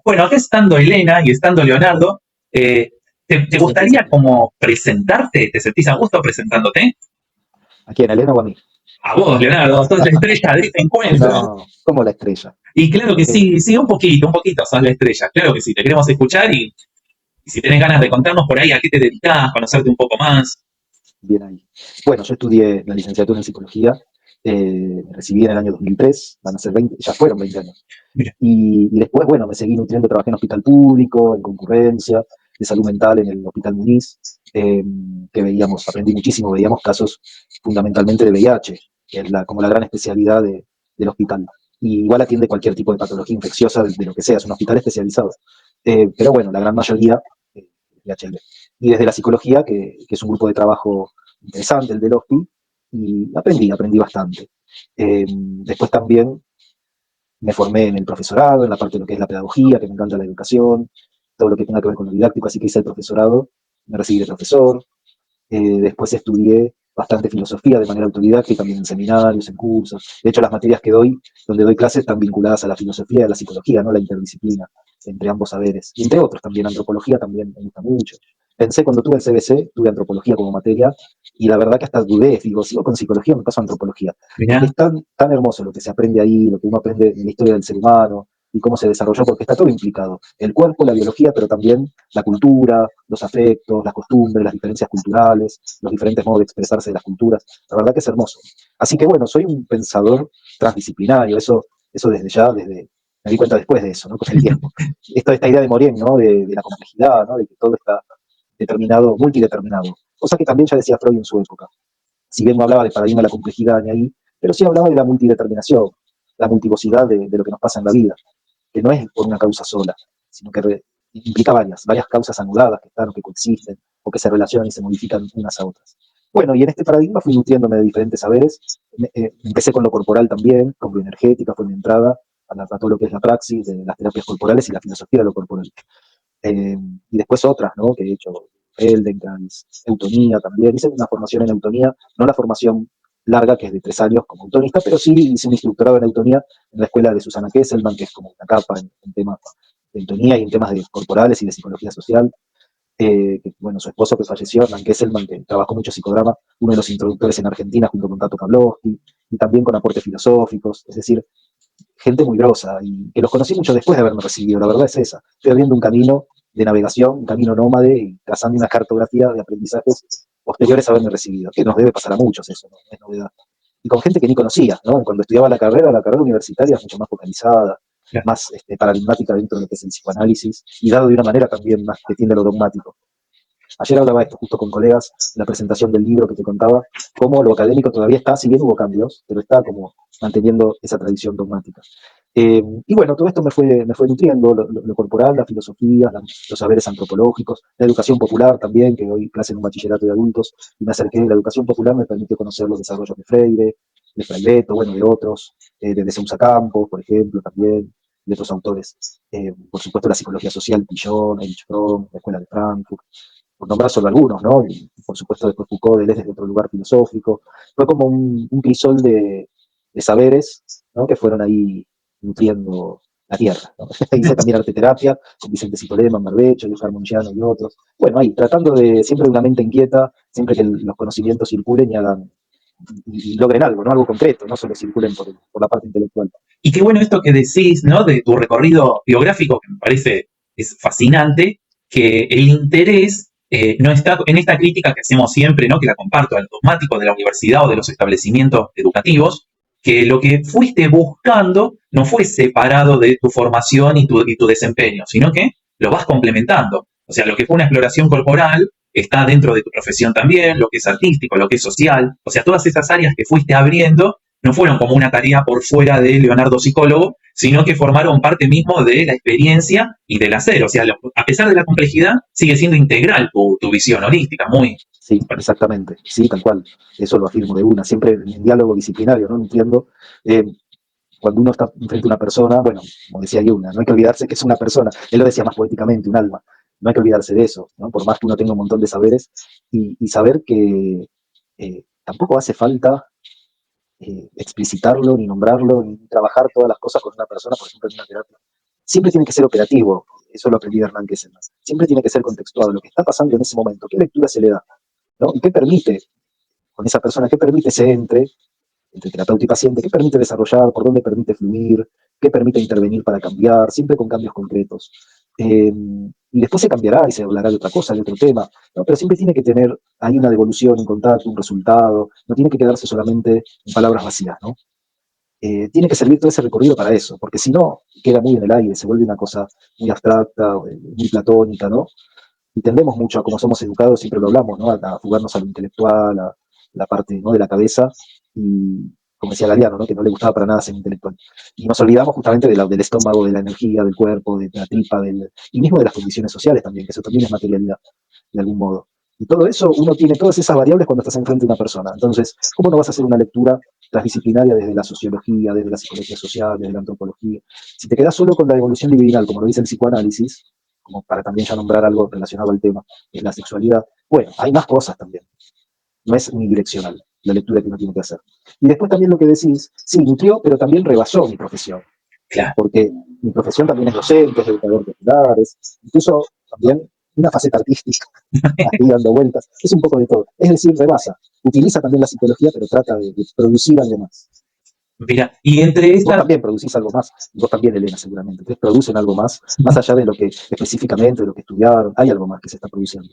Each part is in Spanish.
Bueno, acá estando Elena y estando Leonardo, ¿te gustaría como presentarte? ¿Te sentís a gusto presentándote? ¿A quién? ¿A Elena o a mí? A vos, Leonardo, sos la estrella de este encuentro. No, como la estrella. Y claro que Eh, sí, sí, un poquito sos la estrella. Claro que sí, te queremos escuchar y si tenés ganas de contarnos por ahí a qué te dedicás, conocerte un poco más. Bien ahí. Bueno, yo estudié la licenciatura en psicología, me recibí en el año 2003, van a ser 20, ya fueron 20 años. Mira, Y después, bueno, me seguí nutriendo, trabajé en hospital público, en concurrencia, de salud mental en el Hospital Muniz, eh, que veíamos, aprendí muchísimo, veíamos casos fundamentalmente de VIH, que es como la gran especialidad del hospital. Y igual atiende cualquier tipo de patología infecciosa, de lo que sea, es un hospital especializado. Pero bueno, la gran mayoría de HIV. Y desde la psicología, que es un grupo de trabajo interesante, el del HOSPI, y aprendí bastante. Después también me formé en el profesorado, en la parte de lo que es la pedagogía, que me encanta la educación, todo lo que tenga que ver con lo didáctico, así que hice el profesorado, me recibí de profesor, después estudié bastante filosofía de manera autodidacta y también en seminarios, en cursos. De hecho, las materias que doy, donde doy clases, están vinculadas a la filosofía y a la psicología, ¿no? La interdisciplina entre ambos saberes. Y entre otros también, antropología también me gusta mucho. Pensé cuando tuve el CBC, tuve antropología como materia, y la verdad que hasta dudé, digo, sigo con psicología, me paso a antropología, porque mirá, es tan hermoso lo que se aprende ahí, lo que uno aprende en la historia del ser humano, y cómo se desarrolló, porque está todo implicado. El cuerpo, la biología, pero también la cultura, los afectos, las costumbres, las diferencias culturales, los diferentes modos de expresarse de las culturas. La verdad que es hermoso. Así que bueno, soy un pensador transdisciplinario, eso desde ya, me di cuenta después de eso, ¿no? Con el tiempo. Esta idea de Morien, ¿no? De la complejidad, ¿no? De que todo está determinado, multideterminado. Cosa que también ya decía Freud en su época. Si bien no hablaba de paradigma de la complejidad ni ahí, pero sí hablaba de la multideterminación, la multivocidad de lo que nos pasa en la vida, que no es por una causa sola, sino que implica varias causas anudadas que están o que coexisten o que se relacionan y se modifican unas a otras. Bueno, y en este paradigma fui nutriéndome de diferentes saberes. Empecé con lo corporal también, con bioenergética, fue mi entrada a todo lo que es la praxis de las terapias corporales y la filosofía de lo corporal. Y después otras, ¿no? Que he hecho Feldenkrais, Eutonía también. Hice una formación en Eutonía, no la formación larga, que es de 3 años como eutonista, pero sí hice un instructorado en Eutonía en la escuela de Susana Kesselman, que es como una capa en temas de Eutonía y en temas de corporales y de psicología social. Que, bueno, su esposo que falleció, Hernán Kesselman, que trabajó mucho psicodrama, uno de los introductores en Argentina junto con Tato Pavlovsky, y también con aportes filosóficos, es decir, gente muy grosa y que los conocí mucho después de haberme recibido, la verdad es esa. Estoy abriendo un camino de navegación, un camino nómade y trazando una cartografía de aprendizajes posteriores a haberme recibido, que nos debe pasar a muchos eso, no es novedad. Y con gente que ni conocía, ¿no? Cuando estudiaba la carrera universitaria es mucho más focalizada, claro. más paradigmática dentro de lo que es el psicoanálisis y dado de una manera también más que tiende a lo dogmático. Ayer hablaba esto justo con colegas, la presentación del libro que te contaba, cómo lo académico todavía está, si bien hubo cambios, pero está como manteniendo esa tradición dogmática. Y bueno, todo esto me fue nutriendo, lo corporal, la filosofía, los saberes antropológicos, la educación popular también, que hoy clase en un bachillerato de adultos, y me acerqué, la educación popular me permitió conocer los desarrollos de Freire, de Fraileto, bueno, de otros, de Sousa Campos, por ejemplo, también, de otros autores. Por supuesto, la psicología social, Pillon, Erich Fromm, la Escuela de Frankfurt, por nombrar solo algunos, ¿no? Y por supuesto después Foucault, Deleuze desde otro lugar filosófico. Fue como un crisol de saberes, ¿no? Que fueron ahí nutriendo la tierra, ¿no? Hice también arte terapia con Vicente Citolema, Barbecho, Luis Munchiano y otros. Bueno, ahí, tratando de siempre de una mente inquieta, siempre que los conocimientos circulen y hagan y logren algo, ¿no? Algo concreto, no solo circulen por la parte intelectual. Y qué bueno esto que decís, ¿no? De tu recorrido biográfico, que me parece es fascinante, que el interés no está en esta crítica que hacemos siempre, ¿no? Que la comparto al dogmático de la universidad o de los establecimientos educativos, que lo que fuiste buscando no fue separado de tu formación y tu desempeño, sino que lo vas complementando. O sea, lo que fue una exploración corporal está dentro de tu profesión también, lo que es artístico, lo que es social. O sea, todas esas áreas que fuiste abriendo no fueron como una tarea por fuera de Leonardo psicólogo, sino que formaron parte mismo de la experiencia y del hacer. O sea, a pesar de la complejidad, sigue siendo integral tu visión holística, muy... Sí, exactamente, sí, tal cual. Eso lo afirmo de una, siempre en diálogo disciplinario, ¿no? Entiendo. Eh, Cuando uno está frente a una persona, bueno, como decía Jung, no hay que olvidarse que es una persona, él lo decía más poéticamente, un alma, no hay que olvidarse de eso, ¿no? Por más que uno tenga un montón de saberes y saber que tampoco hace falta explicitarlo, ni nombrarlo, ni trabajar todas las cosas con una persona, por ejemplo, en una terapia. siempre tiene que ser operativo. Eso lo aprendí de Hernán Kesselman. Siempre tiene que ser contextuado lo que está pasando en ese momento, qué lectura se le da, ¿no? Y qué permite con esa persona, qué permite se entre terapeuta y paciente, qué permite desarrollar, por dónde permite fluir, qué permite intervenir para cambiar, siempre con cambios concretos. Y después se cambiará y se hablará de otra cosa, de otro tema, ¿no? Pero siempre tiene que tener ahí una devolución, un contacto, un resultado, no tiene que quedarse solamente en palabras vacías, ¿no? Tiene que servir todo ese recorrido para eso, porque si no, queda muy en el aire, se vuelve una cosa muy abstracta, muy platónica, ¿no? Y tendemos mucho a, como somos educados, siempre lo hablamos, ¿no? A jugarnos a lo intelectual, a la parte, ¿no?, de la cabeza, y como decía Galeano, ¿no?, que no le gustaba para nada ser intelectual. Y nos olvidamos justamente del estómago, de la energía, del cuerpo, de la tripa, y mismo de las condiciones sociales también, que eso también es materialidad, de algún modo. Y todo eso, uno tiene todas esas variables cuando estás enfrente de una persona. Entonces, ¿cómo no vas a hacer una lectura transdisciplinaria desde la sociología, desde la psicología social, desde la antropología? Si te quedas solo con la evolución libidinal, como lo dice el psicoanálisis, como para también ya nombrar algo relacionado al tema, es la sexualidad, bueno, hay más cosas también. No es unidireccional la lectura que uno tiene que hacer. Y después también lo que decís, sí, nutrió, pero también rebasó mi profesión. Claro. Porque mi profesión también es docente, es educador de escolares, incluso también una faceta artística, ahí dando vueltas, es un poco de todo. Es decir, rebasa, utiliza también la psicología, pero trata de producir algo más. Mira, y entre Vos estas, también producís algo más, vos también, Elena, seguramente. Ustedes producen algo más allá de lo que específicamente, de lo que estudiaron, hay algo más que se está produciendo.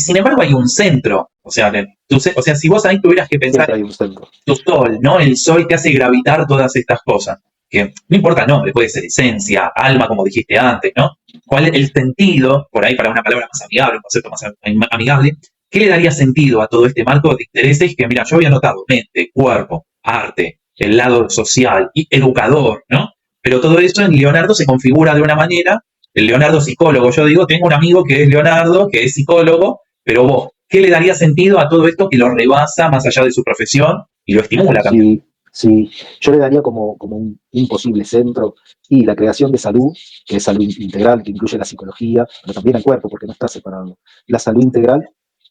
sin embargo, hay un centro. O sea, o sea, si vos ahí tuvieras que pensar Siempre hay en un centro. tu sol, ¿no? El sol que hace gravitar todas estas cosas. Que no importa el nombre, puede ser esencia, alma, como dijiste antes, ¿no? ¿Cuál es el sentido, por ahí para una palabra más amigable, un concepto más amigable, qué le daría sentido a todo este marco de intereses que, mira, yo había notado mente, cuerpo, arte, el lado social y educador, ¿no? Pero todo eso en Leonardo se configura de una manera, el Leonardo psicólogo, yo digo, tengo un amigo que es Leonardo, que es psicólogo, pero vos, ¿qué le daría sentido a todo esto que lo rebasa más allá de su profesión y lo estimula también? Sí, sí. Yo le daría como un posible centro y la creación de salud, que es salud integral, que incluye la psicología, pero también el cuerpo, porque no está separado. La salud integral,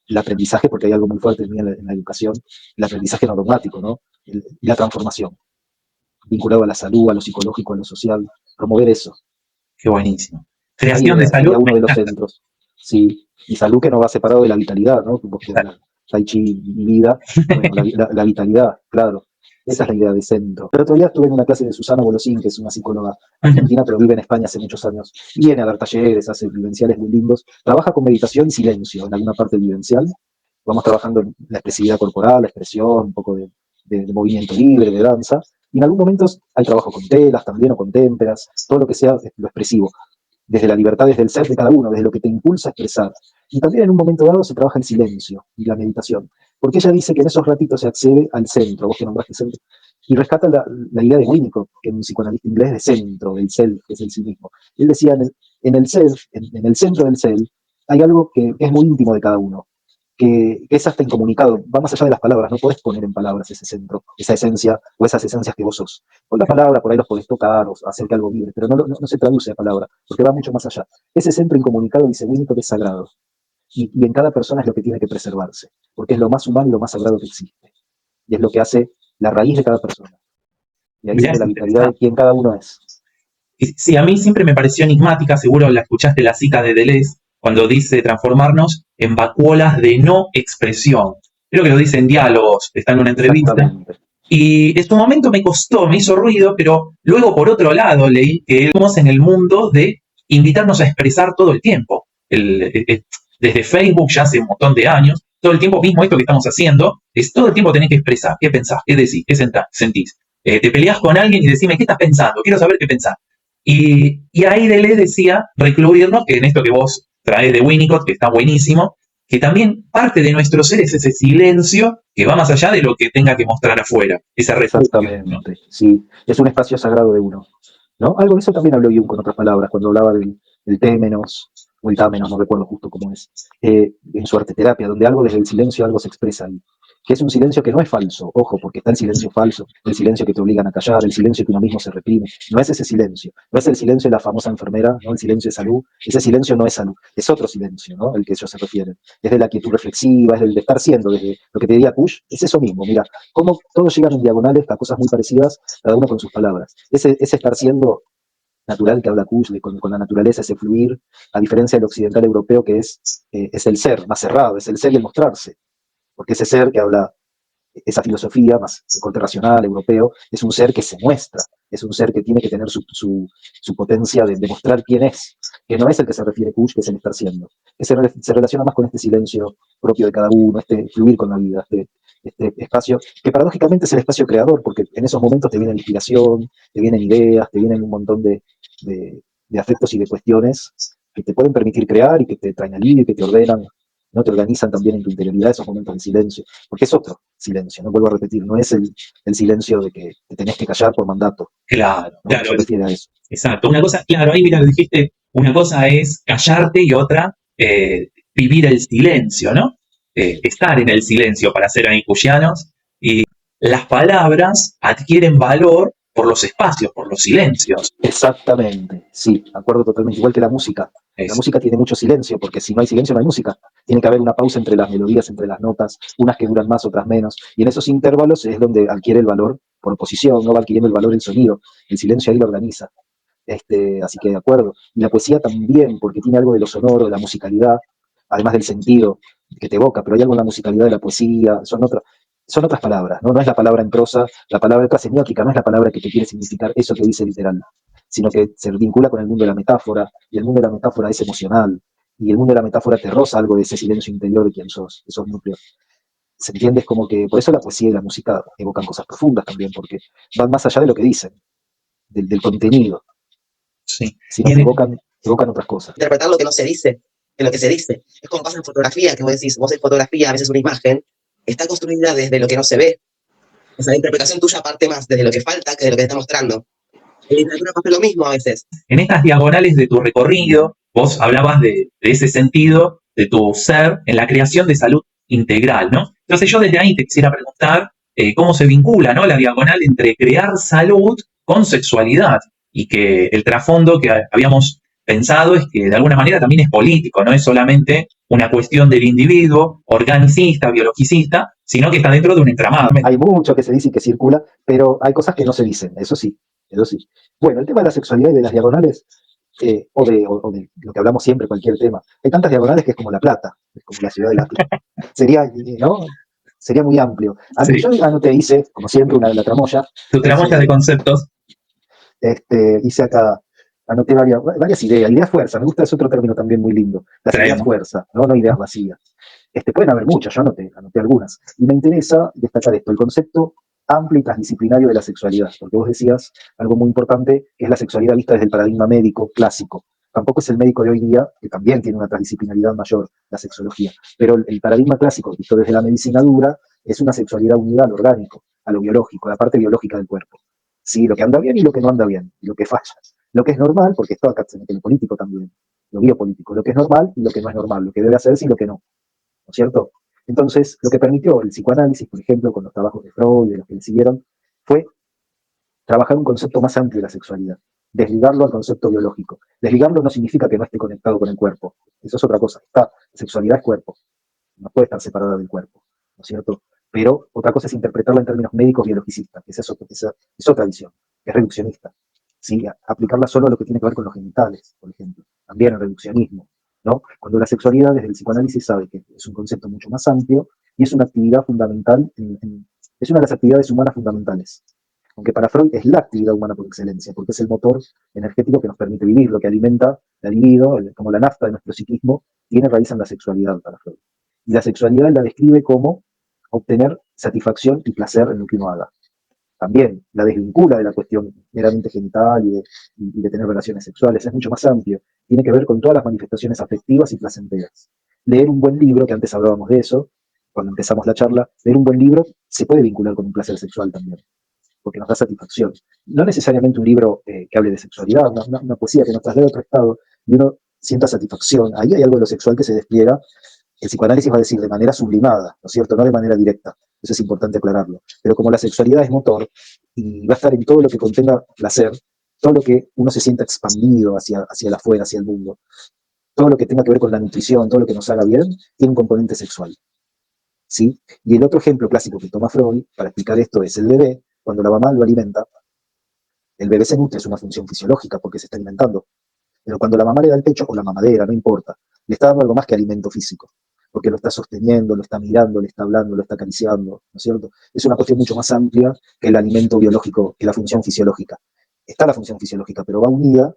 el aprendizaje, porque hay algo muy fuerte en la educación, el aprendizaje no dogmático, ¿no? Y la transformación, vinculado a la salud, a lo psicológico, a lo social, promover eso. Qué buenísimo. Ahí Creación de salud, sería me uno de los encanta. centros. Sí, y salud que no va separado de la vitalidad, ¿no? Porque la Tai Chi y vida, bueno, la vitalidad, claro. Esa es Sí. la idea de centro. El otro día estuve en una clase de Susana Bolosín, que es una psicóloga Ujú. argentina, pero vive en España hace muchos años. Viene a dar talleres, hace vivenciales muy lindos. Trabaja con meditación y silencio en alguna parte vivencial. Vamos trabajando en la expresividad corporal, la expresión, un poco de movimiento libre, de danza. Y en algún momento hay trabajo con telas también o con témperas, todo lo que sea lo expresivo desde la libertad, desde el ser de cada uno, desde lo que te impulsa a expresar. Y también en un momento dado se trabaja el silencio y la meditación, porque ella dice que en esos ratitos se accede al centro, vos que nombraste centro, y rescata la idea de Winnicott, que es un psicoanalista inglés de centro, del self, que es el sí mismo. Él decía, en el self, en el centro del self, hay algo que es muy íntimo de cada uno, que es hasta incomunicado, va más allá de las palabras, no podés poner en palabras ese centro, esa esencia o esas esencias que vos sos. Con la palabra por ahí los podés tocar o hacer que algo vibre, pero no se traduce a palabra, porque va mucho más allá. Ese centro incomunicado, dice Winnicott, es sagrado. Y en cada persona es lo que tiene que preservarse, porque es lo más humano y lo más sagrado que existe. Y es lo que hace la raíz de cada persona. Y ahí Mirá, viene es la vitalidad de interesante. quien cada uno es. Sí, a mí siempre me pareció enigmática, seguro la escuchaste la cita de Deleuze, cuando dice transformarnos en vacuolas de no expresión. Creo que lo dice en Diálogos, está en una entrevista. Exactamente. Y en su momento me costó, me hizo ruido, pero luego por otro lado leí que estamos en el mundo de invitarnos a expresar todo el tiempo. Desde Facebook ya hace un montón de años, todo el tiempo mismo esto que estamos haciendo, es todo el tiempo tenés que expresar, qué pensás, qué decís, qué sentís. Te peleás con alguien y decime, ¿qué estás pensando? Quiero saber qué pensás. Y ahí Deleuze decía recluirnos, que en esto que vos traes de Winnicott, que está buenísimo, que también parte de nuestro ser es ese silencio que va más allá de lo que tenga que mostrar afuera, ese refugio, ¿no? Exactamente, sí. Es un espacio sagrado de uno. ¿No? Algo de eso también habló Jung con otras palabras, cuando hablaba del témenos, o el támenos, no recuerdo justo cómo es, en su arteterapia, donde algo desde el silencio algo se expresa ahí. Que es un silencio que no es falso, ojo, porque está el silencio falso, el silencio que te obligan a callar, el silencio que uno mismo se reprime. No es ese silencio, no es el silencio de la famosa enfermera, ¿no? El silencio de salud, ese silencio no es salud, es otro silencio, ¿no? El que ellos se refieren. Es de la quietud reflexiva, es del de estar siendo, desde lo que te diría Kush, es eso mismo, mira, cómo todos llegan en diagonales a cosas muy parecidas, cada uno con sus palabras. Ese estar siendo natural que habla Kush, con la naturaleza, ese fluir, a diferencia del occidental europeo que es el ser, más cerrado, es el ser y el mostrarse, porque ese ser que habla esa filosofía más de corte racional, europeo, es un ser que se muestra, es un ser que tiene que tener su potencia de demostrar quién es, que no es el que se refiere Kush, que es el estar siendo, que se relaciona más con este silencio propio de cada uno, este fluir con la vida, este espacio, que paradójicamente es el espacio creador, porque en esos momentos te viene la inspiración, te vienen ideas, te vienen un montón de, de afectos y de cuestiones que te pueden permitir crear y que te traen alivio y que te ordenan, no te organizan también en tu interioridad esos momentos de silencio, porque es otro silencio, no vuelvo a repetir, no es el silencio de que te tenés que callar por mandato, Claro, ¿no? No claro, se refiere a eso. exacto. Una cosa, claro, ahí mira, dijiste, una cosa es callarte y otra vivir el silencio, ¿no? Estar en el silencio para ser anicuyanos. Y las palabras adquieren valor por los espacios, por los silencios. Exactamente, sí, acuerdo totalmente, igual que la música. La Eso. música tiene mucho silencio, porque si no hay silencio no hay música. Tiene que haber una pausa entre las melodías, entre las notas, unas que duran más, otras menos. Y en esos intervalos es donde adquiere el valor por oposición, no va adquiriendo el valor el sonido. El silencio ahí lo organiza. Así que de acuerdo. Y la poesía también, porque tiene algo de lo sonoro, de la musicalidad, además del sentido que te evoca, pero hay algo en la musicalidad de la poesía, son otras palabras, ¿no? No es la palabra en prosa, la palabra semiótica no es la palabra que te quiere significar eso que dice literal, sino que se vincula con el mundo de la metáfora, y el mundo de la metáfora es emocional, y el mundo de la metáfora te roza algo de ese silencio interior de quién sos, de esos núcleos. ¿Se entiende? Es como que por eso la poesía y la música evocan cosas profundas también, porque van más allá de lo que dicen, del contenido, Sí. sino Y que en el- evocan otras cosas. Interpretar lo que no se dice, de lo que se dice. Es como pasa en fotografía, que vos decís, vos en fotografía, a veces una imagen está construida desde lo que no se ve. O sea, la interpretación tuya parte más desde lo que falta que de lo que te está mostrando. En literatura pasa lo mismo a veces. en estas diagonales de tu recorrido, vos hablabas de ese sentido de tu ser en la creación de salud integral, ¿no? Entonces yo desde ahí te quisiera preguntar cómo se vincula, ¿no? La diagonal entre crear salud con sexualidad y que el trasfondo que habíamos pensado es que de alguna manera también es político, no es solamente una cuestión del individuo organicista, biologicista, sino que está dentro de un entramado. Hay mucho que se dice y que circula, pero hay cosas que no se dicen, eso sí, eso sí. Bueno, el tema de la sexualidad y de las diagonales, o de lo que hablamos siempre, cualquier tema, hay tantas diagonales que es como La Plata, es como la ciudad de La Plata. Sería, ¿no? Sería muy amplio. Sí, Yo anoté, hice, como siempre, una de la tramoya, tu tramoya de hice, conceptos. hice acá, anoté varias ideas, ideas fuerza, me gusta ese otro término también muy lindo, las ideas Traemos. fuerza, no, no ideas vacías. Pueden haber muchas, yo anoté algunas. Y me interesa destacar esto, el concepto amplio y transdisciplinario de la sexualidad, porque vos decías algo muy importante, que es la sexualidad vista desde el paradigma médico clásico. Tampoco es el médico de hoy día, que también tiene una transdisciplinaridad mayor, la sexología, pero el paradigma clásico, visto desde la medicina dura, es una sexualidad unida a lo orgánico, a lo biológico, a la parte biológica del cuerpo. Sí, lo que anda bien y lo que no anda bien, y lo que falla. Lo que es normal, porque esto acá se mete en lo político también, lo biopolítico, lo que es normal y lo que no es normal, lo que debe hacerse y lo que no. ¿No es cierto? Entonces, lo que permitió el psicoanálisis, por ejemplo, con los trabajos de Freud y de los que le siguieron, fue trabajar un concepto más amplio de la sexualidad, desligarlo al concepto biológico. Desligarlo no significa que no esté conectado con el cuerpo, eso es otra cosa. La sexualidad es cuerpo, no puede estar separada del cuerpo, ¿no es cierto? Pero otra cosa es interpretarla en términos médicos biologicistas, que esa es otra visión, que es reduccionista. ¿Sí? Aplicarla solo a lo que tiene que ver con los genitales, por ejemplo, también el reduccionismo. ¿No? Cuando la sexualidad desde el psicoanálisis sabe que es un concepto mucho más amplio y es una actividad fundamental, es una de las actividades humanas fundamentales. Aunque para Freud es la actividad humana por excelencia, porque es el motor energético que nos permite vivir, lo que alimenta la libido, como la nafta de nuestro psiquismo, tiene raíz en la sexualidad para Freud. Y la sexualidad la describe como obtener satisfacción y placer en lo que uno haga. También la desvincula de la cuestión meramente genital y de tener relaciones sexuales, es mucho más amplio. Tiene que ver con todas las manifestaciones afectivas y placenteras. Leer un buen libro, que antes hablábamos de eso, cuando empezamos la charla, leer un buen libro se puede vincular con un placer sexual también, porque nos da satisfacción. No necesariamente un libro que hable de sexualidad, una poesía que nos traslade a otro estado y uno sienta satisfacción. Ahí hay algo de lo sexual que se despliega. El psicoanálisis va a decir de manera sublimada, ¿no es cierto? No de manera directa. Eso es importante aclararlo. Pero como la sexualidad es motor y va a estar en todo lo que contenga placer, todo lo que uno se sienta expandido hacia el afuera, hacia el mundo, todo lo que tenga que ver con la nutrición, todo lo que nos haga bien, tiene un componente sexual. ¿Sí? Y el otro ejemplo clásico que toma Freud para explicar esto es el bebé, cuando la mamá lo alimenta, El bebé se nutre, es una función fisiológica porque se está alimentando. Pero cuando la mamá le da el pecho, o la mamadera, no importa, le está dando algo más que alimento físico, porque lo está sosteniendo, lo está mirando, le está hablando, lo está acariciando, ¿no es cierto? Es una cuestión mucho más amplia que el alimento biológico, que la función fisiológica. Está la función fisiológica, pero va unida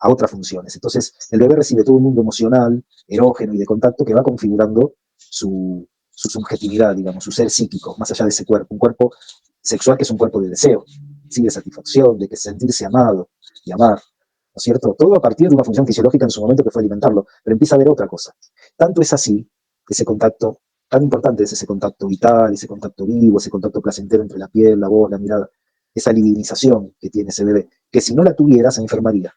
a otras funciones. Entonces, el bebé recibe todo un mundo emocional, erógeno y de contacto que va configurando su subjetividad, digamos, su ser psíquico, más allá de ese cuerpo. Un cuerpo sexual que es un cuerpo de deseo, ¿sí? De satisfacción, de que sentirse amado y amar, ¿no es cierto? Todo a partir de una función fisiológica en su momento que fue alimentarlo, pero empieza a haber otra cosa. Tanto es así, ese contacto, tan importante es ese contacto vital, ese contacto vivo, ese contacto placentero entre la piel, la voz, la mirada, esa libidinización que tiene ese bebé, que si no la tuviera se enfermaría.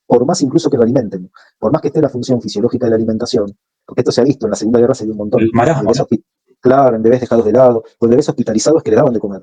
Por más incluso que lo alimenten, por más que esté la función fisiológica de la alimentación, porque esto se ha visto, en la Segunda Guerra se vio un montón, El marasmo, bebés ¿no? claro, en bebés dejados de lado, o bebés hospitalizados que le daban de comer,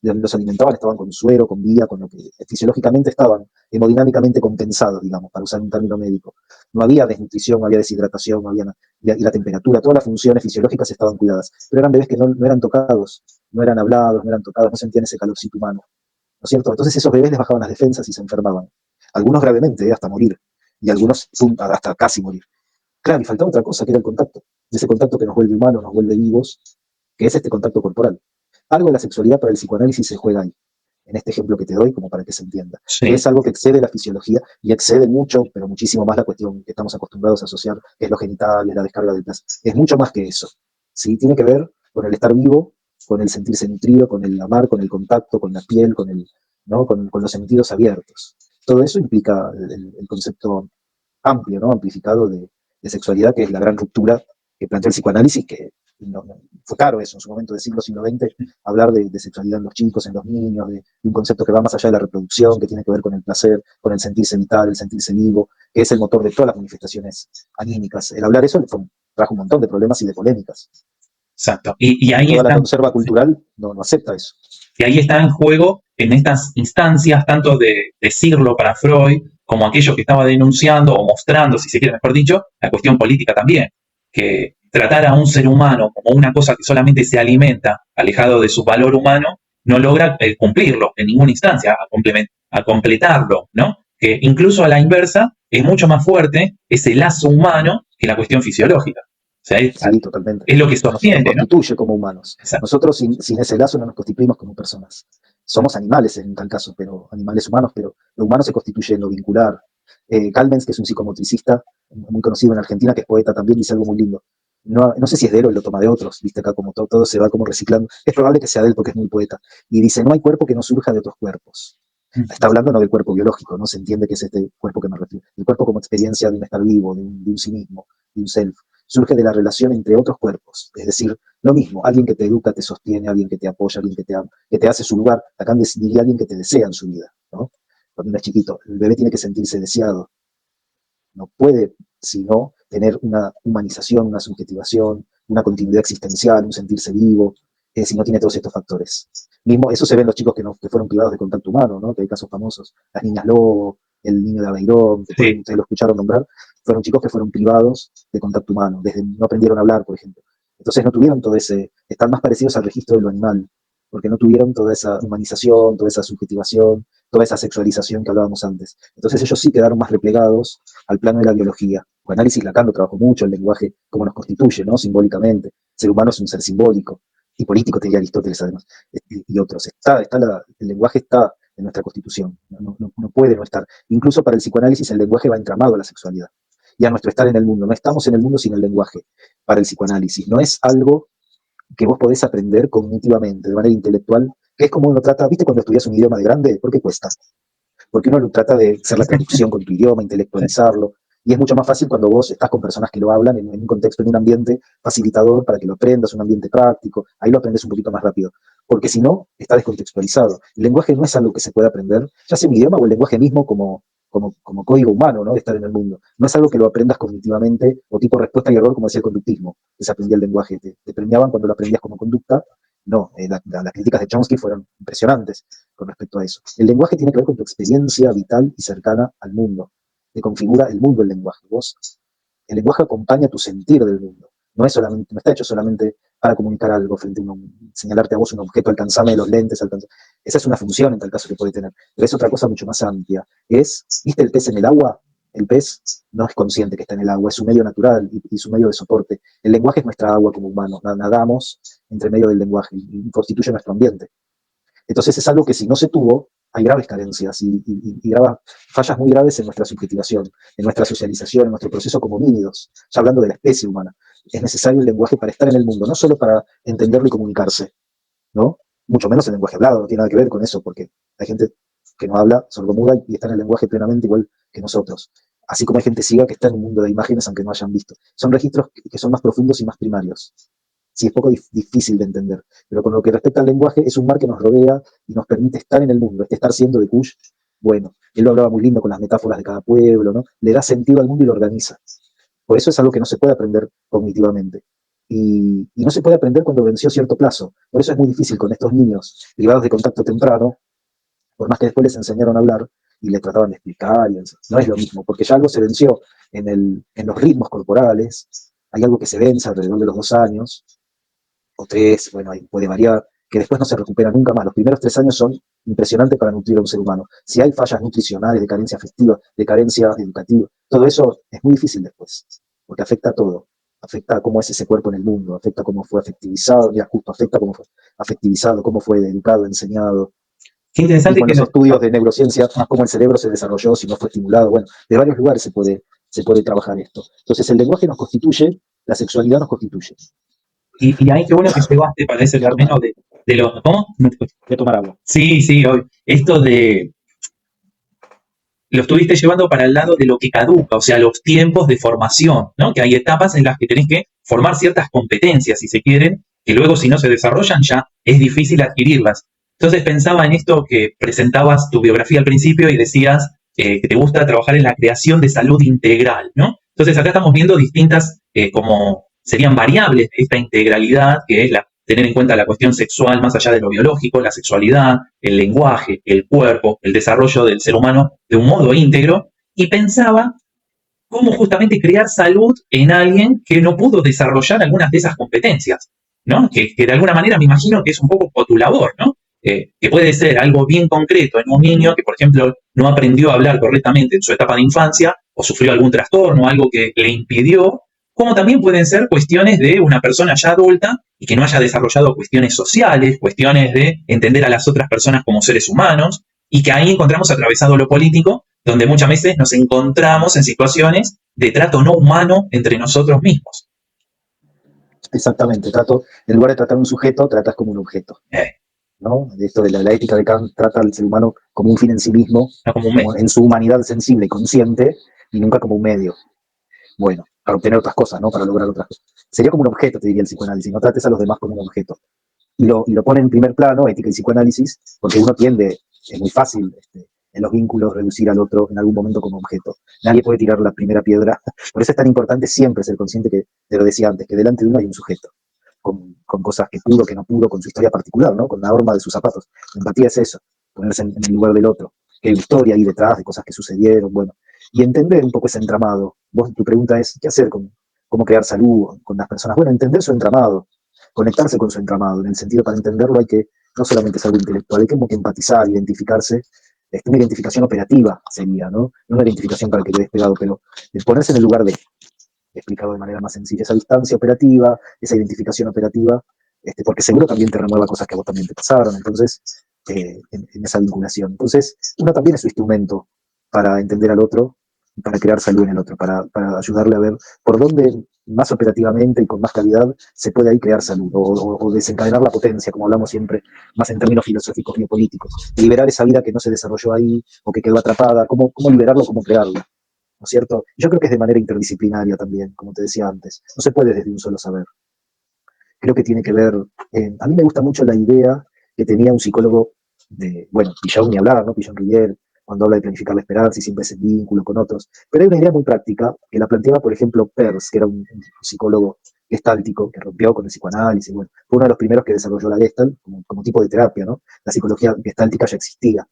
los alimentaban, estaban con suero, con vía, con lo que fisiológicamente estaban hemodinámicamente compensados, digamos, para usar un término médico. No había desnutrición, no había deshidratación, no había y la temperatura, todas las funciones fisiológicas estaban cuidadas, pero eran bebés que no eran tocados, no eran hablados, no eran tocados, no sentían ese calorcito humano, ¿no es cierto? Entonces esos bebés les bajaban las defensas y se enfermaban. Algunos gravemente, hasta morir, y algunos hasta casi morir. Claro, y faltaba otra cosa, que era el contacto. Ese contacto que nos vuelve humanos, nos vuelve vivos, que es este contacto corporal. Algo de la sexualidad para el psicoanálisis se juega ahí, en este ejemplo que te doy, como para que se entienda. Que Sí. es algo que excede la fisiología y excede mucho, pero muchísimo más la cuestión que estamos acostumbrados a asociar, que es lo genital, es la descarga del placer. Es mucho más que eso. ¿Sí? Tiene que ver con el estar vivo, con el sentirse nutrido, con el amar, con el contacto, con la piel, ¿no? con los sentidos abiertos. Todo eso implica el concepto amplio, ¿no? Amplificado de sexualidad, que es la gran ruptura que planteó el psicoanálisis, que fue caro eso en su momento del siglo XX, hablar de sexualidad en los chicos, en los niños, de un concepto que va más allá de la reproducción, que tiene que ver con el placer, con el sentirse vital, el sentirse vivo, que es el motor de todas las manifestaciones anímicas. El hablar eso trajo un montón de problemas y de polémicas. Exacto. Y ahí Toda la están, conserva cultural no acepta eso. y ahí está en juego en estas instancias, tanto de decirlo para Freud, como aquello que estaba denunciando o mostrando, si se quiere mejor dicho, la cuestión política también, que tratar a un ser humano como una cosa que solamente se alimenta, alejado de su valor humano, no logra cumplirlo en ninguna instancia, a completarlo, ¿no? Que incluso a la inversa es mucho más fuerte ese lazo humano que la cuestión fisiológica. O sea, Sí, totalmente. es lo que Nos sostiene, ¿no? constituye como humanos. Exacto. Nosotros sin ese lazo no nos constituimos como personas. Somos animales en tal caso, pero animales humanos, pero lo humano se constituye en lo vincular. Calmens, que es un psicomotricista muy conocido en Argentina, que es poeta también, dice algo muy lindo. No sé si es de él o lo toma de otros, viste acá como todo se va como reciclando. Es probable que sea de él porque es muy poeta. Y dice, no hay cuerpo que no surja de otros cuerpos. Está hablando no del cuerpo biológico, ¿no? Se entiende que es este cuerpo que me refiero. El cuerpo como experiencia de un estar vivo, de un sí mismo, de un self. Surge de la relación entre otros cuerpos. Es decir, lo mismo, alguien que te educa, te sostiene, alguien que te apoya, alguien que te ama, que te hace su lugar. Acá diría alguien que te desea en su vida, ¿no? Cuando uno es chiquito, el bebé tiene que sentirse deseado. No puede, sino tener una humanización, una subjetivación, una continuidad existencial, un sentirse vivo, si no tiene todos estos factores. Mismo, eso se ve en los chicos que fueron privados de contacto humano, ¿no? Que hay casos famosos. Las niñas lobo, el niño de Aveirón, que Sí. ustedes lo escucharon nombrar, fueron chicos que fueron privados de contacto humano, desde no aprendieron a hablar, por ejemplo. Entonces no tuvieron todo están más parecidos al registro de lo animal, porque no tuvieron toda esa humanización, toda esa subjetivación, toda esa sexualización que hablábamos antes. Entonces ellos sí quedaron más replegados al plano de la biología. El análisis Lacan lo trabajó mucho, el lenguaje, cómo nos constituye, ¿no? Simbólicamente. El ser humano es un ser simbólico, y político, te diría Aristóteles además, y otros. El lenguaje está en nuestra constitución, no puede no estar. Incluso para el psicoanálisis el lenguaje va entramado a la sexualidad y a nuestro estar en el mundo. No estamos en el mundo sin el lenguaje para el psicoanálisis. No es algo que vos podés aprender cognitivamente, de manera intelectual, que es como uno trata, ¿viste cuando estudias un idioma de grande? ¿Por qué cuesta? Porque uno trata de hacer la traducción con tu idioma, intelectualizarlo, y es mucho más fácil cuando vos estás con personas que lo hablan en un contexto, en un ambiente facilitador para que lo aprendas, un ambiente práctico, ahí lo aprendes un poquito más rápido, porque si no, está descontextualizado. El lenguaje no es algo que se pueda aprender, ya sea un idioma o el lenguaje mismo como código humano, ¿no? De estar en el mundo. No es algo que lo aprendas cognitivamente o tipo respuesta y error, como decía el conductismo, que se aprendía el lenguaje. Te premiaban cuando lo aprendías como conducta. No, las críticas de Chomsky fueron impresionantes con respecto a eso. El lenguaje tiene que ver con tu experiencia vital y cercana al mundo. Te configura el mundo el lenguaje. El lenguaje acompaña tu sentir del mundo. No está hecho solamente para comunicar algo frente a señalarte a vos un objeto, alcanzame los lentes, esa es una función en tal caso que puede tener, pero es otra cosa mucho más amplia. ¿Viste el pez en el agua? El pez no es consciente que está en el agua, es su medio natural y su medio de soporte. El lenguaje es nuestra agua como humanos, nadamos entre medio del lenguaje y constituye nuestro ambiente. Entonces es algo que si no se tuvo, hay graves carencias y fallas muy graves en nuestra subjetivación, en nuestra socialización, en nuestro proceso como homínidos, ya hablando de la especie humana. Es necesario el lenguaje para estar en el mundo, no solo para entenderlo y comunicarse, ¿no? Mucho menos el lenguaje hablado, no tiene nada que ver con eso, porque hay gente que no habla, sordomuda, y está en el lenguaje plenamente igual que nosotros. Así como hay gente ciega que está en un mundo de imágenes aunque no hayan visto. Son registros que son más profundos y más primarios. Sí, es poco difícil de entender, pero con lo que respecta al lenguaje, es un mar que nos rodea y nos permite estar en el mundo. Este estar siendo de Kush, bueno, él lo hablaba muy lindo con las metáforas de cada pueblo, ¿no? Le da sentido al mundo y lo organiza. Por eso es algo que no se puede aprender cognitivamente. Y no se puede aprender cuando venció cierto plazo. Por eso es muy difícil con estos niños privados de contacto temprano, por más que después les enseñaron a hablar y le trataban de explicar, no es lo mismo, porque ya algo se venció en los ritmos corporales, hay algo que se vence alrededor de los 2 años, o 3, bueno, ahí puede variar, que después no se recupera nunca más. Los primeros 3 años son impresionantes para nutrir a un ser humano. Si hay fallas nutricionales, de carencia afectiva, de carencia educativa, todo eso es muy difícil después, porque afecta a todo. Afecta a cómo es ese cuerpo en el mundo, afecta a cómo fue afectivizado, ya justo afecta a cómo fue afectivizado, cómo fue educado, enseñado. Qué Y interesante con que los estudios de neurociencia, cómo el cerebro se desarrolló, si no fue estimulado, bueno, de varios lugares se puede trabajar esto. Entonces el lenguaje nos constituye, la sexualidad nos constituye. y ahí qué bueno que llevaste para ese terreno de los... ¿Cómo? Voy a tomar agua. Sí, hoy. Esto de... Lo estuviste llevando para el lado de lo que caduca, o sea, los tiempos de formación, ¿no? Que hay etapas en las que tenés que formar ciertas competencias, si se quieren, que luego si no se desarrollan ya es difícil adquirirlas. Entonces pensaba en esto que presentabas tu biografía al principio y decías que te gusta trabajar en la creación de salud integral, ¿no? Entonces acá estamos viendo distintas, como serían variables de esta integralidad, que es tener en cuenta la cuestión sexual más allá de lo biológico, la sexualidad, el lenguaje, el cuerpo, el desarrollo del ser humano de un modo íntegro, y pensaba cómo justamente crear salud en alguien que no pudo desarrollar algunas de esas competencias, ¿no? Que de alguna manera me imagino que es un poco tu labor, ¿no? Que puede ser algo bien concreto en un niño que, por ejemplo, no aprendió a hablar correctamente en su etapa de infancia o sufrió algún trastorno, algo que le impidió, como también pueden ser cuestiones de una persona ya adulta y que no haya desarrollado cuestiones sociales, cuestiones de entender a las otras personas como seres humanos, y que ahí encontramos atravesado lo político, donde muchas veces nos encontramos en situaciones de trato no humano entre nosotros mismos. Exactamente, en lugar de tratar a un sujeto, tratas como un objeto. ¿No? Esto de la ética de Kant trata al ser humano como un fin en sí mismo, no como un medio. En su humanidad sensible y consciente, y nunca como un medio. Bueno, para obtener otras cosas, ¿no? Para lograr otras cosas. Sería como un objeto, te diría el psicoanálisis, no trates a los demás como un objeto. Y lo pone en primer plano, ética y psicoanálisis, porque uno tiende, es muy fácil en los vínculos reducir al otro en algún momento como objeto. Nadie puede tirar la primera piedra. Por eso es tan importante siempre ser consciente que, te lo decía antes, que delante de uno hay un sujeto, con cosas que pudo, que no pudo, con su historia particular, ¿no? Con la horma de sus zapatos. La empatía es eso, ponerse en el lugar del otro, que hay una historia ahí detrás de cosas que sucedieron, bueno, y entender un poco ese entramado. Tu pregunta es, ¿qué hacer cómo crear salud con las personas? Bueno, entender su entramado, conectarse con su entramado. En el sentido, para entenderlo hay que, no solamente es algo intelectual, hay como que empatizar, identificarse. Una identificación operativa sería, ¿no? No una identificación para que quede despegado, pero ponerse en el lugar de, explicado de manera más sencilla, esa distancia operativa, esa identificación operativa, porque seguro también te remueva cosas que a vos también te pasaron, entonces, en esa vinculación. Entonces, uno también es su instrumento para entender al otro, para crear salud en el otro, para ayudarle a ver por dónde más operativamente y con más calidad se puede ahí crear salud, o desencadenar la potencia, como hablamos siempre, más en términos filosóficos y políticos, liberar esa vida que no se desarrolló ahí, o que quedó atrapada, cómo liberarlo, cómo crearlo. ¿No es cierto? Yo creo que es de manera interdisciplinaria también, como te decía antes. No se puede desde un solo saber. Creo que tiene que ver... a mí me gusta mucho la idea que tenía un psicólogo Pichon ni hablar, ¿no? Pichon Rivière, cuando habla de planificar la esperanza y siempre ese vínculo con otros. Pero hay una idea muy práctica que la planteaba, por ejemplo, Peirce, que era un psicólogo gestáltico que rompió con el psicoanálisis. Bueno, fue uno de los primeros que desarrolló la Gestalt como tipo de terapia, ¿no? La psicología gestáltica ya existía,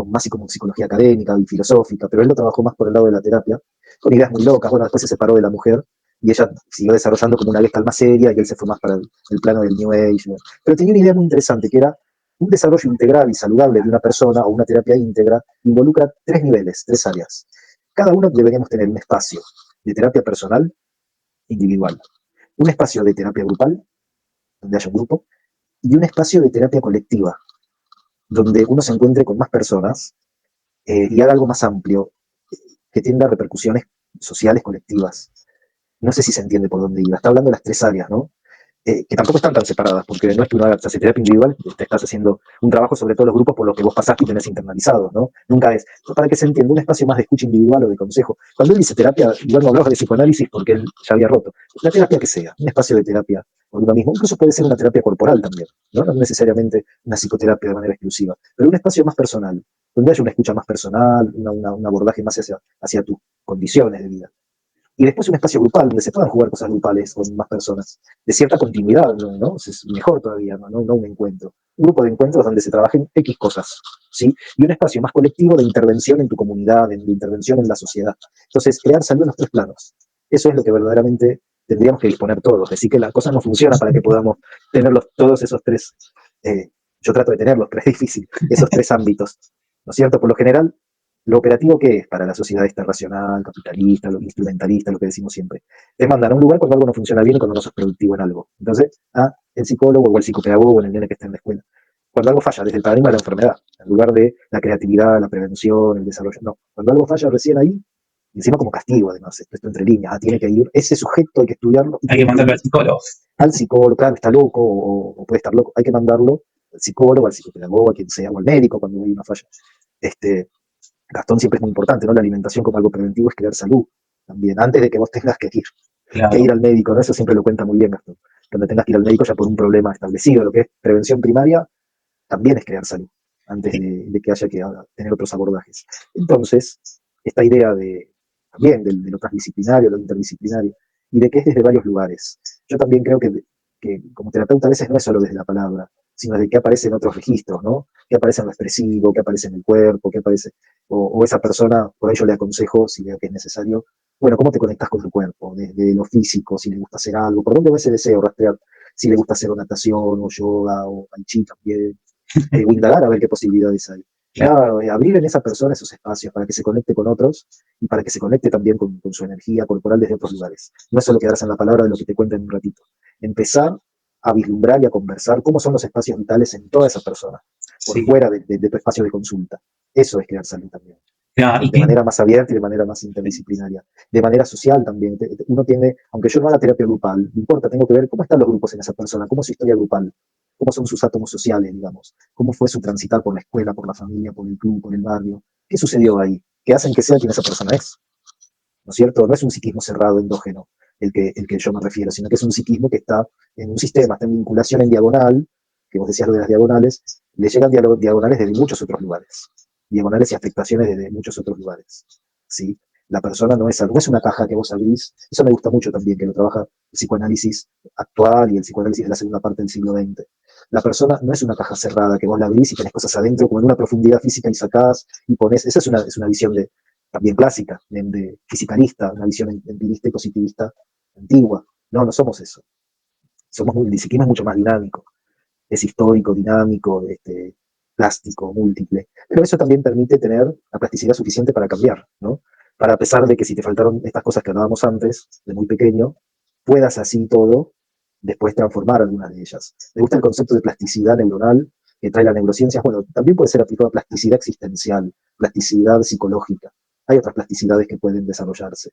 más como psicología académica y filosófica, pero él lo trabajó más por el lado de la terapia, con ideas muy locas. Bueno, después se separó de la mujer y ella siguió desarrollando como una Gestalt más seria, y él se fue más para el plano del New Age. ¿No? Pero tenía una idea muy interesante, que era un desarrollo integral y saludable de una persona, o una terapia íntegra, involucra 3 niveles, 3 áreas. Cada uno deberíamos tener un espacio de terapia personal, individual, un espacio de terapia grupal, donde haya un grupo, y un espacio de terapia colectiva, donde uno se encuentre con más personas y haga algo más amplio, que tenga repercusiones sociales colectivas. No sé si se entiende por dónde iba. Está hablando de las 3 áreas, ¿no? Que tampoco están tan separadas, porque no es que uno haga terapia individual, te estás haciendo un trabajo sobre todos los grupos por lo que vos pasaste y tenés internalizados, ¿no? Nunca es, para que se entienda, un espacio más de escucha individual o de consejo. Cuando él dice terapia, igual no hablaba de psicoanálisis porque él ya había roto. La terapia que sea, un espacio de terapia por uno mismo, incluso puede ser una terapia corporal también, ¿no? No necesariamente una psicoterapia de manera exclusiva, pero un espacio más personal, donde haya una escucha más personal, un abordaje más hacia tus condiciones de vida. Y después un espacio grupal, donde se puedan jugar cosas grupales con más personas, de cierta continuidad, ¿no? Es mejor todavía, no un encuentro. Un grupo de encuentros donde se trabajen X cosas, ¿sí? Y un espacio más colectivo de intervención en tu comunidad, de intervención en la sociedad. Entonces, crear salud en los 3 planos. Eso es lo que verdaderamente tendríamos que disponer todos. Es decir, que la cosa no funciona para que podamos tenerlos todos esos 3. Yo trato de tenerlos, pero es difícil, esos 3 ámbitos, ¿no es cierto? Por lo general, lo operativo que es para la sociedad esta racional, capitalista, lo instrumentalista, lo que decimos siempre, es mandar a un lugar cuando algo no funciona bien y cuando no sos productivo en algo. Entonces, el psicólogo o el psicopedagogo o el nene que está en la escuela. Cuando algo falla desde el paradigma de la enfermedad, en lugar de la creatividad, la prevención, el desarrollo, no. Cuando algo falla recién ahí, encima como castigo además, esto entre líneas, tiene que ir, ese sujeto hay que estudiarlo. Hay que mandarlo al psicólogo. Al psicólogo, claro, está loco o puede estar loco, hay que mandarlo al psicólogo, al psicopedagogo, a quien sea, o al médico cuando hay una falla. Gastón siempre es muy importante, ¿no? La alimentación como algo preventivo es crear salud también, antes de que vos tengas que ir al médico, ¿no? Eso siempre lo cuenta muy bien Gastón. Cuando tengas que ir al médico ya por un problema establecido, lo que es prevención primaria, también es crear salud, antes de que haya que tener otros abordajes. Entonces, esta idea también de lo transdisciplinario, lo interdisciplinario, y de que es desde varios lugares. Yo también creo que como terapeuta a veces no es solo desde la palabra, sino de qué aparece en otros registros, ¿no? Qué aparece en lo expresivo, qué aparece en el cuerpo, qué aparece, o esa persona, por ello le aconsejo, si veo que es necesario, bueno, ¿cómo te conectas con tu cuerpo? Desde lo físico, si le gusta hacer algo, ¿por dónde va ese deseo? Rastrear, si le gusta hacer natación, o yoga, o tai chi también, o indagar a ver qué posibilidades hay. Claro, abrir en esa persona esos espacios para que se conecte con otros y para que se conecte también con su energía corporal desde otros lugares. No es solo quedarse en la palabra de lo que te cuento en un ratito. Empezar a vislumbrar y a conversar cómo son los espacios vitales en toda esa persona, por fuera de tu espacio de consulta. Eso es crear salud también. De manera más abierta y de manera más interdisciplinaria. De manera social también. Uno tiene, aunque yo no haga terapia grupal, no importa, tengo que ver cómo están los grupos en esa persona, cómo es su historia grupal, cómo son sus átomos sociales, digamos, cómo fue su transitar por la escuela, por la familia, por el club, por el barrio, qué sucedió ahí, qué hacen que sea quien esa persona es. ¿No es cierto? No es un psiquismo cerrado, endógeno, el que yo me refiero, sino que es un psiquismo que está en un sistema, está en vinculación en diagonal, que vos decías lo de las diagonales, le llegan diagonales desde muchos otros lugares, diagonales y afectaciones desde muchos otros lugares, ¿sí? La persona no es una caja que vos abrís, eso me gusta mucho también, que lo trabaja el psicoanálisis actual y el psicoanálisis de la segunda parte del siglo XX. La persona no es una caja cerrada que vos la abrís y tenés cosas adentro como en una profundidad física y sacás y ponés, esa es una visión también clásica, de fisicalista, una visión empirista y positivista antigua. No somos eso. El psiquismo es mucho más dinámico, es histórico, dinámico, plástico, múltiple. Pero eso también permite tener la plasticidad suficiente para cambiar, ¿no? Para, a pesar de que si te faltaron estas cosas que hablábamos antes, de muy pequeño, puedas así todo después transformar algunas de ellas. Me gusta el concepto de plasticidad neuronal que trae la neurociencia. Bueno, también puede ser aplicado a plasticidad existencial, plasticidad psicológica. Hay otras plasticidades que pueden desarrollarse,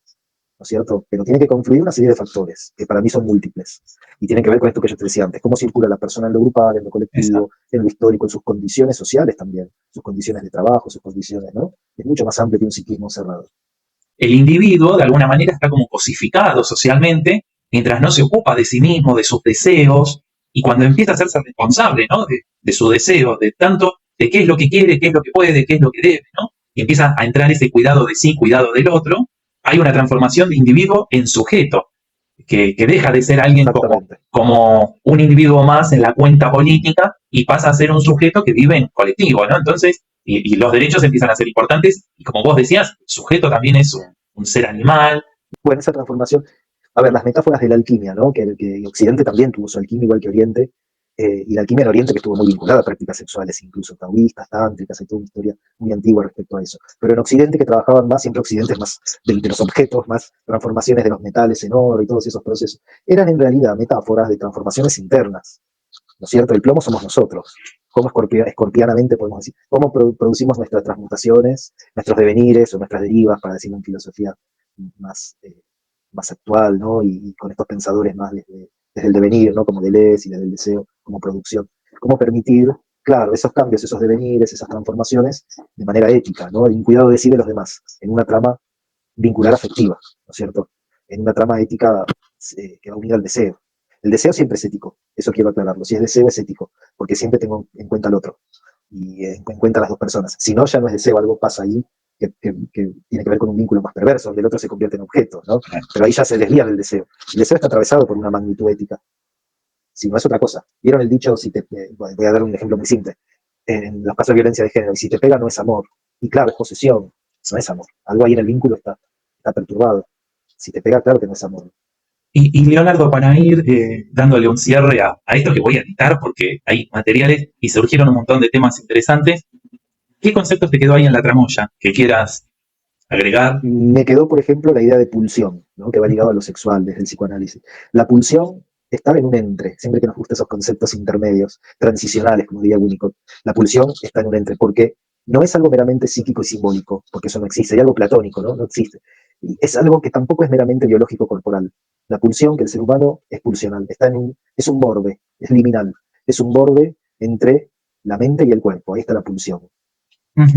¿no es cierto? Pero tiene que confluir una serie de factores, que para mí son múltiples, y tienen que ver con esto que yo te decía antes, cómo circula la persona en lo grupal, en lo colectivo, exacto, en lo histórico, en sus condiciones sociales también, sus condiciones de trabajo, sus condiciones, ¿no? Es mucho más amplio que un psiquismo cerrado. El individuo, de alguna manera, está como cosificado socialmente, mientras no se ocupa de sí mismo, de sus deseos, y cuando empieza a hacerse responsable, ¿no? De sus deseos, de tanto, de qué es lo que quiere, qué es lo que puede, qué es lo que debe, ¿no? Y empieza a entrar ese cuidado de sí, cuidado del otro, hay una transformación de individuo en sujeto, que deja de ser alguien como un individuo más en la cuenta política y pasa a ser un sujeto que vive en colectivo, ¿no? Entonces, y los derechos empiezan a ser importantes, y como vos decías, el sujeto también es un ser animal. Bueno, esa transformación, A ver, las metáforas de la alquimia, ¿no? Que Occidente también tuvo su alquimia igual que Oriente, y la alquimia en Oriente que estuvo muy vinculada a prácticas sexuales, incluso taoístas, tántricas, hay toda una historia muy antigua respecto a eso. Pero en Occidente que trabajaban más, siempre Occidente es más de los objetos, más transformaciones de los metales en oro y todos esos procesos, eran en realidad metáforas de transformaciones internas, ¿no es cierto? El plomo somos nosotros. ¿Cómo escorpianamente podemos decir? ¿Cómo producimos nuestras transmutaciones, nuestros devenires o nuestras derivas, para decirlo en filosofía más, más actual, ¿no? Y con estos pensadores más desde el devenir, ¿no? Como Deleuze y desde el deseo como producción. ¿Cómo permitir, claro, esos cambios, esos devenires, esas transformaciones de manera ética, ¿no? En cuidado de sí y de los demás, en una trama vincular afectiva, ¿no es cierto? En una trama ética que va unida al deseo. El deseo siempre es ético, eso quiero aclararlo. Si es deseo, es ético, porque siempre tengo en cuenta al otro y en cuenta a las dos personas. Si no, ya no es deseo, algo pasa ahí que tiene que ver con un vínculo más perverso, donde el otro se convierte en objeto, ¿no? Pero ahí ya se desvía del deseo. El deseo está atravesado por una magnitud ética, si no es otra cosa. ¿Vieron el dicho? Voy a dar un ejemplo muy simple. En los casos de violencia de género, y si te pega no es amor. Y claro, es posesión, no es amor. Algo ahí en el vínculo está perturbado. Si te pega, claro que no es amor. Y Leonardo, para ir dándole un cierre a esto que voy a editar, porque hay materiales y surgieron un montón de temas interesantes, ¿qué conceptos te quedó ahí en la tramoya que quieras agregar? Me quedó, por ejemplo, la idea de pulsión, ¿no? Que va ligado a lo sexual desde el psicoanálisis. La pulsión está en un entre, siempre que nos gustan esos conceptos intermedios, transicionales, como diría Winnicott. La pulsión está en un entre, porque no es algo meramente psíquico y simbólico, porque eso no existe, hay algo platónico, ¿no? No existe. Y es algo que tampoco es meramente biológico corporal. La pulsión, que el ser humano es pulsional, es un borde, es liminal, es un borde entre la mente y el cuerpo, ahí está la pulsión.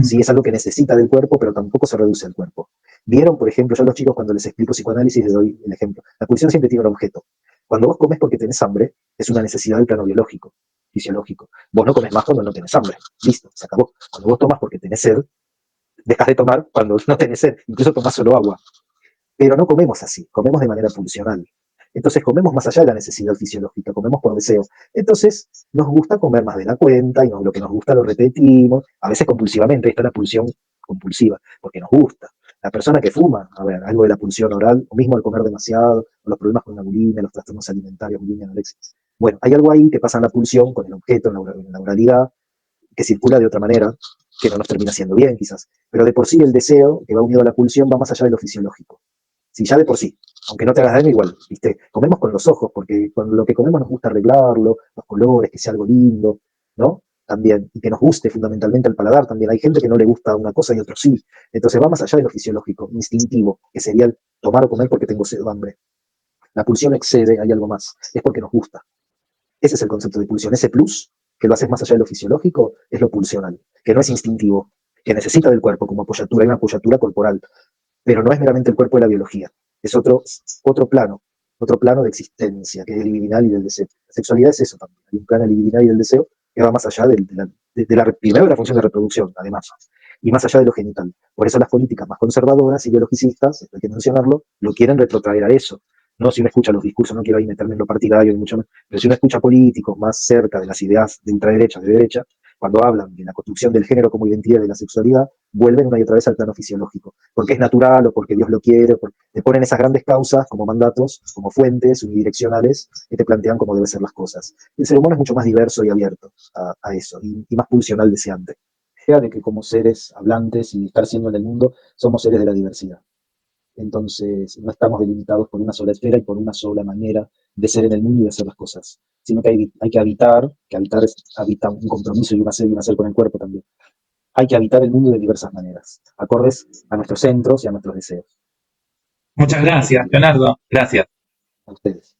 Sí, es algo que necesita del cuerpo, pero tampoco se reduce al cuerpo. Vieron, por ejemplo, yo a los chicos cuando les explico psicoanálisis les doy el ejemplo. La pulsión siempre tiene un objeto. Cuando vos comes porque tenés hambre, es una necesidad del plano biológico, fisiológico. Vos no comes más cuando no tenés hambre. Listo, se acabó. Cuando vos tomas porque tenés sed, dejas de tomar cuando no tenés sed. Incluso tomás solo agua. Pero no comemos así, comemos de manera pulsional. Entonces comemos más allá de la necesidad fisiológica, comemos por deseo. Entonces nos gusta comer más de la cuenta y lo que nos gusta lo repetimos, a veces compulsivamente, ahí está la pulsión compulsiva, porque nos gusta. La persona que fuma, a ver, algo de la pulsión oral, o mismo al comer demasiado, o los problemas con la bulimia, los trastornos alimentarios, bulimia, anorexia. Bueno, hay algo ahí que pasa en la pulsión con el objeto, en la oralidad, que circula de otra manera, que no nos termina haciendo bien quizás. Pero de por sí el deseo, que va unido a la pulsión, va más allá de lo fisiológico. Si ya de por sí, aunque no te hagas daño igual, ¿viste? Comemos con los ojos, porque con lo que comemos nos gusta arreglarlo, los colores, que sea algo lindo, ¿no? También, y que nos guste fundamentalmente el paladar también. Hay gente que no le gusta una cosa y otro sí. Entonces va más allá de lo fisiológico, instintivo, que sería el tomar o comer porque tengo sed o hambre. La pulsión excede, hay algo más, es porque nos gusta. Ese es el concepto de pulsión, ese plus, que lo haces más allá de lo fisiológico, es lo pulsional, que no es instintivo, que necesita del cuerpo como apoyatura, hay una apoyatura corporal, pero no es meramente el cuerpo de la biología, es otro plano de existencia, que es el libidinal y del deseo. La sexualidad es eso también, hay un plano libidinal y del deseo que va más allá primero de la función de reproducción, además, y más allá de lo genital. Por eso las políticas más conservadoras y biologicistas, esto hay que mencionarlo, lo quieren retrotraer a eso. No, si uno escucha los discursos, no quiero ahí meterme en lo partidario, ni mucho menos, pero si uno escucha políticos más cerca de las ideas de ultraderecha, de derecha, cuando hablan de la construcción del género como identidad de la sexualidad, vuelven una y otra vez al plano fisiológico, porque es natural o porque Dios lo quiere, te ponen esas grandes causas como mandatos, como fuentes unidireccionales que te plantean cómo deben ser las cosas. El ser humano es mucho más diverso y abierto a eso, y más pulsional deseante. De que como seres hablantes y estar siendo en el mundo, somos seres de la diversidad. Entonces, no estamos delimitados por una sola esfera y por una sola manera de ser en el mundo y de hacer las cosas, sino que hay que habitar habita un compromiso y un hacer con el cuerpo también. Hay que habitar el mundo de diversas maneras, acordes a nuestros centros y a nuestros deseos. Muchas gracias, Leonardo. Gracias. A ustedes.